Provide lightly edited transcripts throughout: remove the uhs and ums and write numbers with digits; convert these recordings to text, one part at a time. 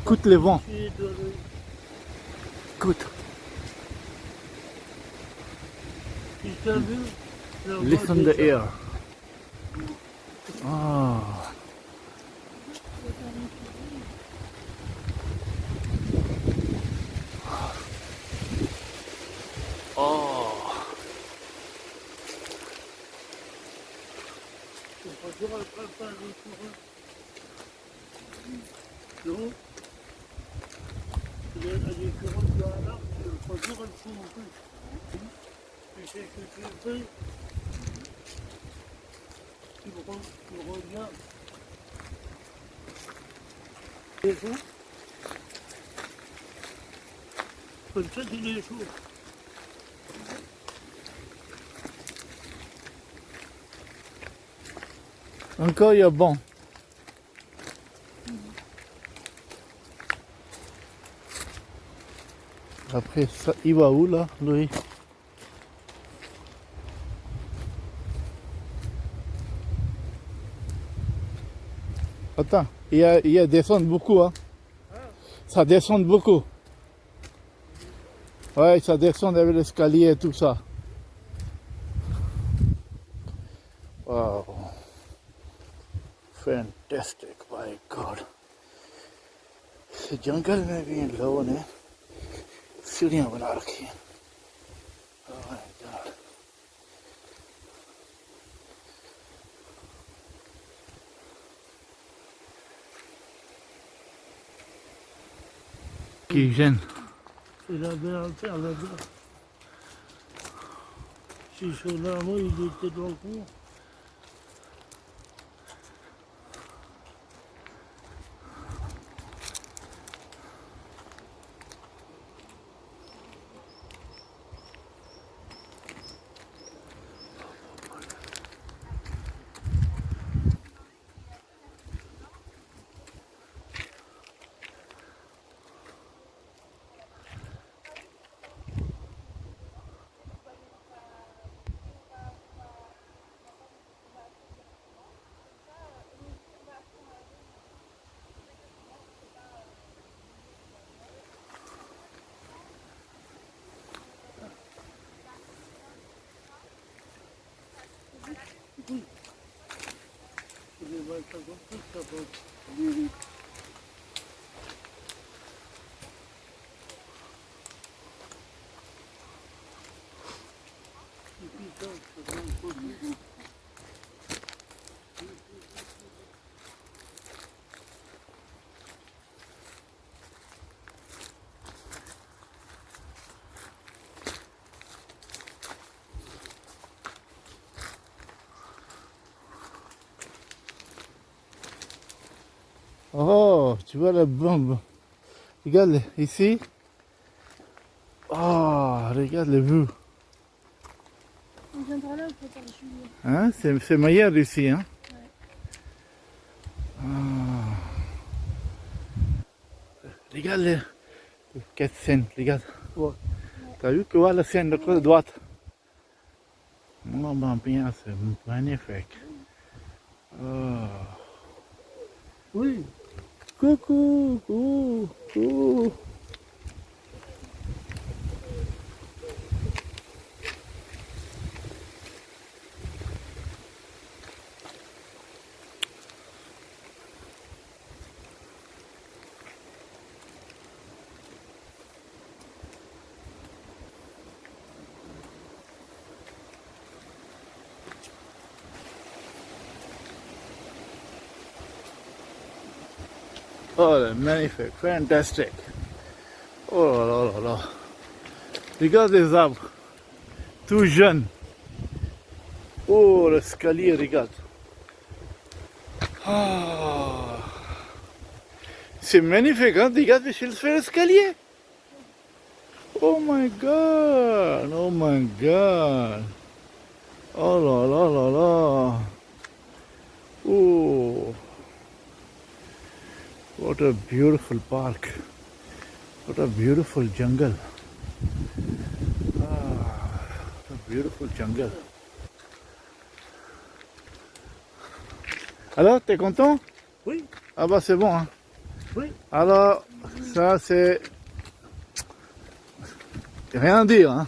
Écoute les vents. Écoute. Listen the air. Ah. Oh. Comme ça, c'est des choses. Encore il y a bon. Après ça, il va où là, Louis? Attends, il y a descend beaucoup, hein. Ça descend beaucoup. Ouais, ça descend avec l'escalier et tout ça. Wow. Fantastic, my God. इस जंगल में भी इन लोगों ने सीढ़ियां बना रखी हैं. Oh my God. Qui gêne. C'est la belle terre là-bas. Si ceux-là, moi, il était dans le cours. Oh, tu vois la bombe. Regarde ici. Oh, regarde le vue. On vient par là, on peut par le chemin. Hein? C'est meilleur ici, hein? Ah. Regarde le quatre scènes, regarde. Ouais. T'as vu que voilà la scène de côté droite? Oh, ben bien, c'est magnifique. Oh. Oui. Coucou, coucou, coucou. Oh, magnifique, fantastic. Oh là là là là. Regarde les arbres, tout jeunes. Oh, l'escalier, regarde. Ah. C'est magnifique, hein? Regarde, il fait l'escalier. Oh my God, oh my God. Oh là là là là. Oh. What a beautiful park. What a beautiful jungle. Ah, what a beautiful jungle. Alors, t'es content? Oui. Ah bah c'est bon, hein. Oui. Alors, ça c'est rien à dire, hein.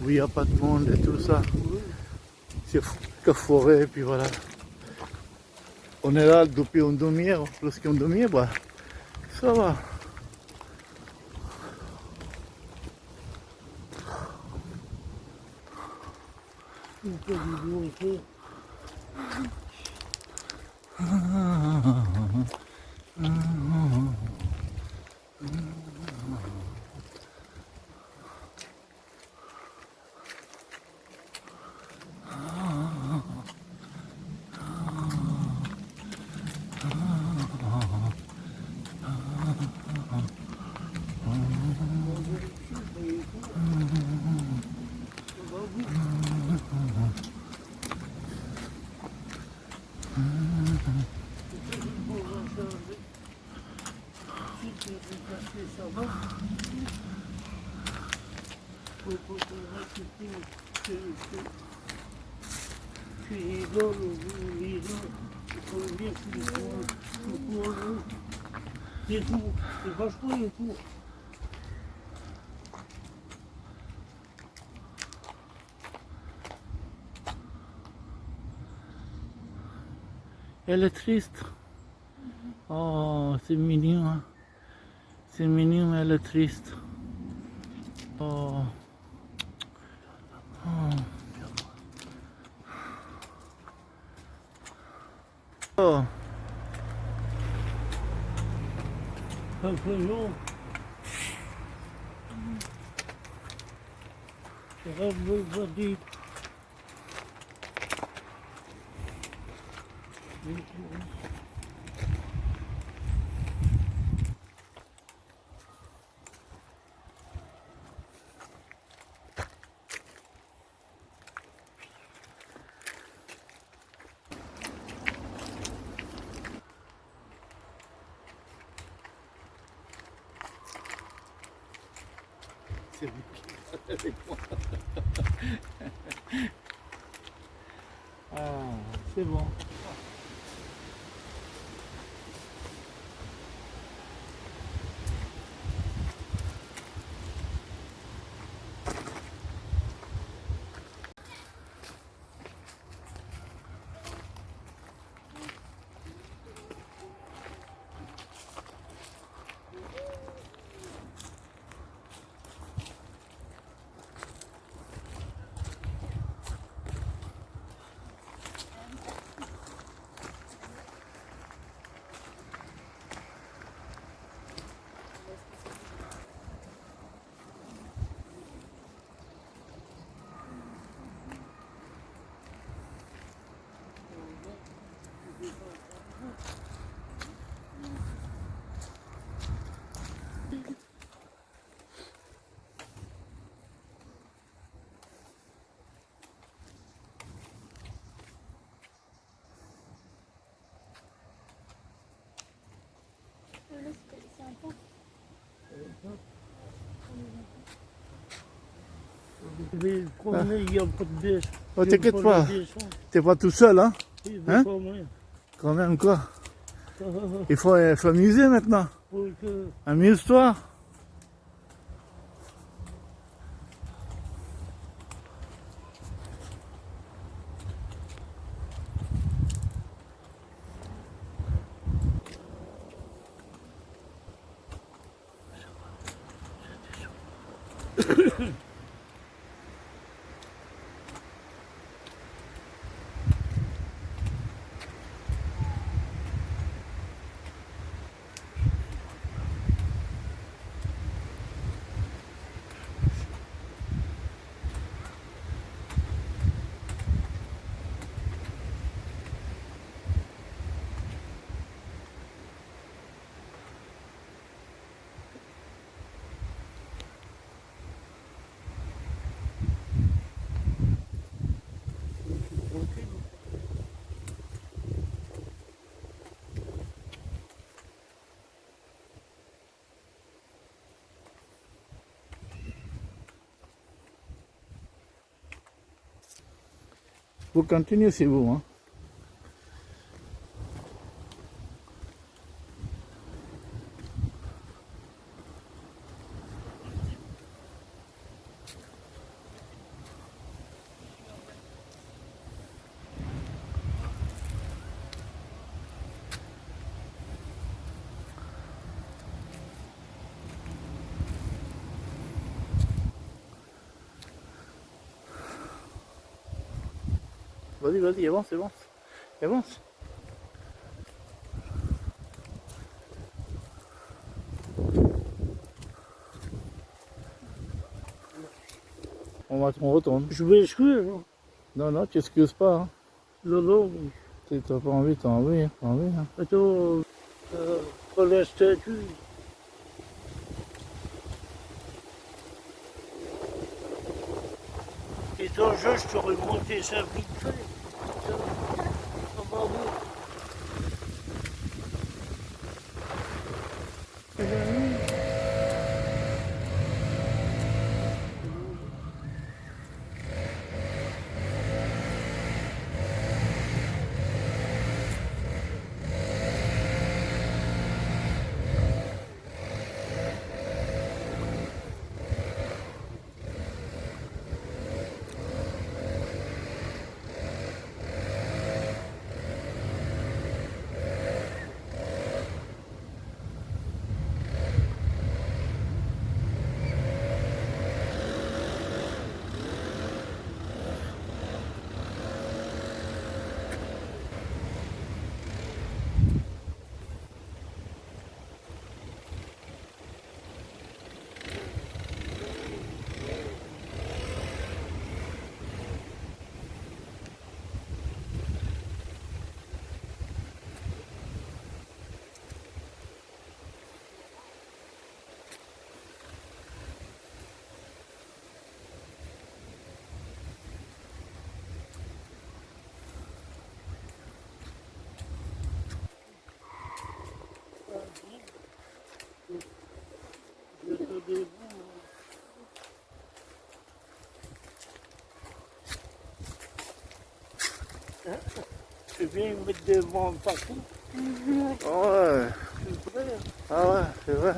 Où il n'y a pas de monde et tout ça. C'est que forêt, et puis voilà. On est là depuis une demi-heure, plus qu'une demi-heure, bah, ça va. Une fois du bureau, ça va. Faut tu rigoles, il faut dire que c'est tout. C'est vachement et tout. Elle est triste. Oh, c'est mignon, hein. C'est mignon, mais elle est triste. Oh. Oh. Faisons. Va dire. C'est vous qui êtes avec moi. Ah, c'est bon. C'est un peu. Je vais le promener, il n'y a pas de baisse. Oh, t'inquiète pas, t'es pas tout seul, hein? Hein? Quand même, quoi. Il faut s'amuser maintenant. Amuse-toi. Vous continuez, c'est vous. Hein. Vas-y, vas-y, avance, avance. Avance. On retourne. Je m'excuse. Hein. Non, non, tu excuses pas. Hein. Non, non. Si t'as pas envie, t'as envie. Hein. Pas envie hein. Attends, prends la statue. Et ton jeu, je t'aurais monté ça vite fait. Ça va bien. Tu viens me mettre devant partout. Ouais. C'est vrai. Ah ouais, c'est vrai.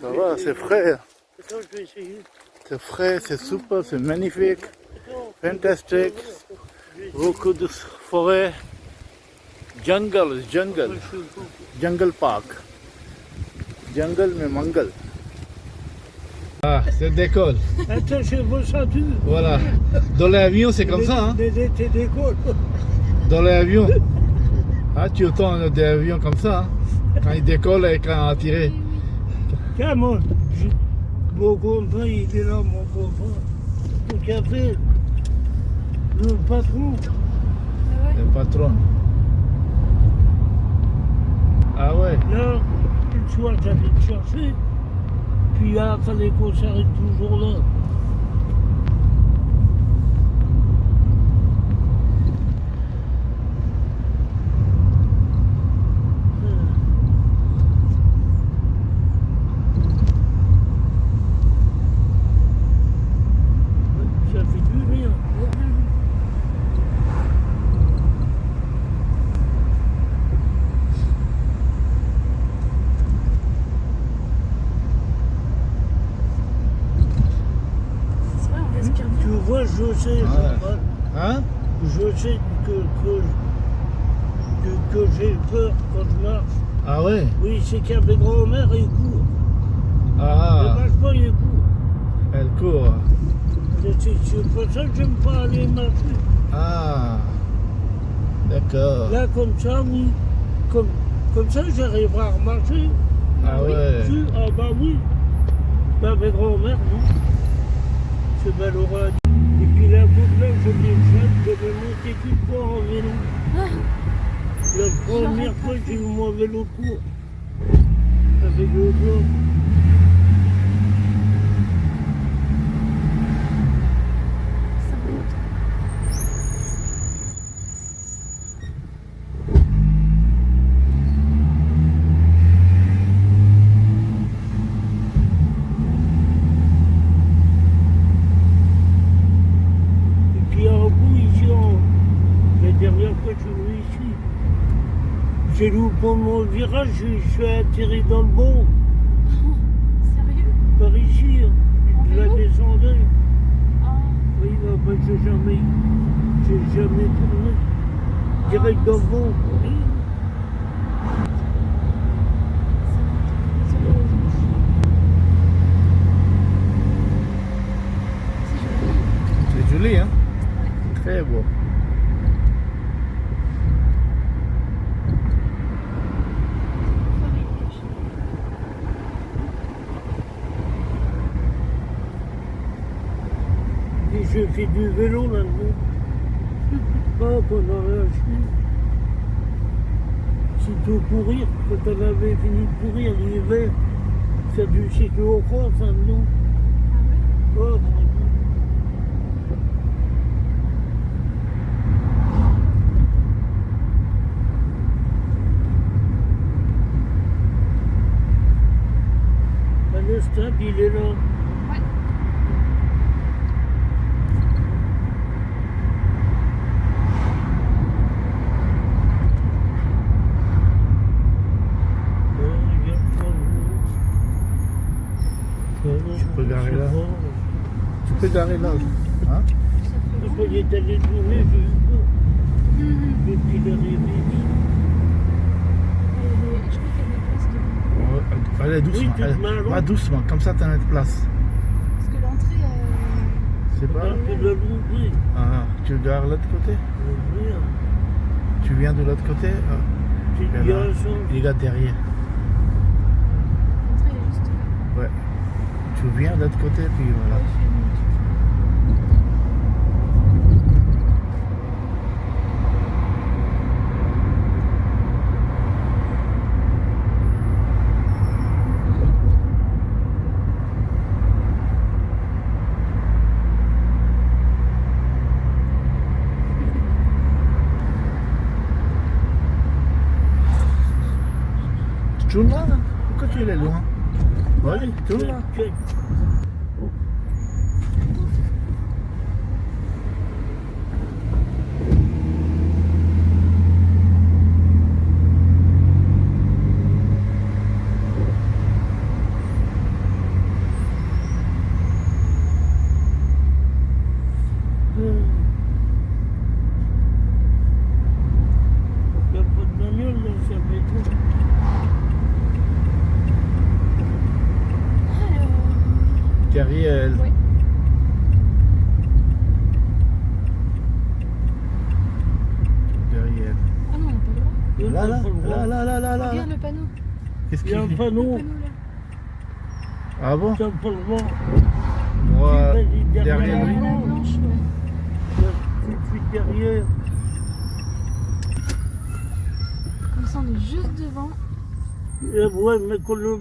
Ça va, c'est frais. Attends, je vais essayer. C'est frais, c'est super, c'est magnifique, Attends, fantastique. je vais essayer. Beaucoup de forêt. Jungle, jungle. Jungle Park. Jungle mais mangal. Ah, c'est d'école. Attends, je vois ça tout. Voilà. Dans l'avion, c'est comme ça. Hein. Des étés d'école. Dans l'avion. Ah, tu entends l'avion comme ça. Hein. Quand il décolle et quand il a tiré. Comment mon copain, il est là, mon copain. Au café. Le patron. Le patron. Ah ouais. Là, une fois, j'allais le chercher. Puis là, il fallait qu'on s'arrête toujours là. Ça fait du bien. C'est vrai, on respire Tu bien. vois, je sais, Ouais. Hein? je sais que j'ai peur quand je marche. Ah ouais. Oui, c'est qu'avec grand-mère, il court. Ne Ah, marche pas, il court. elle court. C'est pour ça que j'aime pas aller marcher. Ah, d'accord. Là, comme ça, oui. Comme ça, j'arriverai à remarcher. Ah ouais. Ah bah oui. Bah, avec grand-mère, non. C'est malheureux. Et puis là, je vais monter une fois en vélo. La première fois que j'ai eu mon vélo de cours. avec le bloc. Ça monte. Et puis un coup ici, la dernière fois que je suis venu ici, j'ai loupé mon virage, je suis atterri dans le bon, Sérieux? par ici, En je la vélo? descendais. Ah. Oui, bah, bah, j'ai jamais tourné. Direct dans le bon. Oui. Ça monte. C'est joli. C'est joli, hein? Très beau. Et j'ai fait du vélo là-dedans. Pas pendant la chute. Sitôt courir, quand on avait fini de courir l'hiver, faire du cyclo-cross là-dedans. Ah ouais? Oh, mon Dieu. Le stade, il est là. Ouais. Tu peux garer là. Tu peux garer là. Hein? Ça fait Quand il est allé tourner, j'ai eu peur. Mhm. Le petit arrivé. Je crois qu'il y a des places devant. Ouais, allez doucement. Oui, Allez, doucement. va doucement, comme ça t'as notre place. Parce que l'entrée, C'est pas. Un peu de l'ouvrir. Ah, tu gares de l'autre côté? Ouvrir. Tu viens de l'autre côté? Ah, C'est et une là, direction. il regarde derrière. l'entrée est juste là. Ouais. Tu viens de l'autre côté, puis voilà. Ouais, je fais une minute. Tu tournes là? Pourquoi tu es loin? Allez, tourne là. Check. Il n'y a pas de bagnole dans sa maison. Derrière elle. Ouais. Derrière elle. Ah non, on n'a pas le droit. Il y a Là, pas là, le droit. là, là, là, là, là. Regarde le panneau. Qu'est-ce Il y a un qu'il dit? panneau, Le panneau là. Ah bon? ça pas le droit. Moi, Tu vas dire derrière lui. La blanche, ouais. Tout de suite derrière. Comme ça, on est juste devant. Ouais, mais quand là,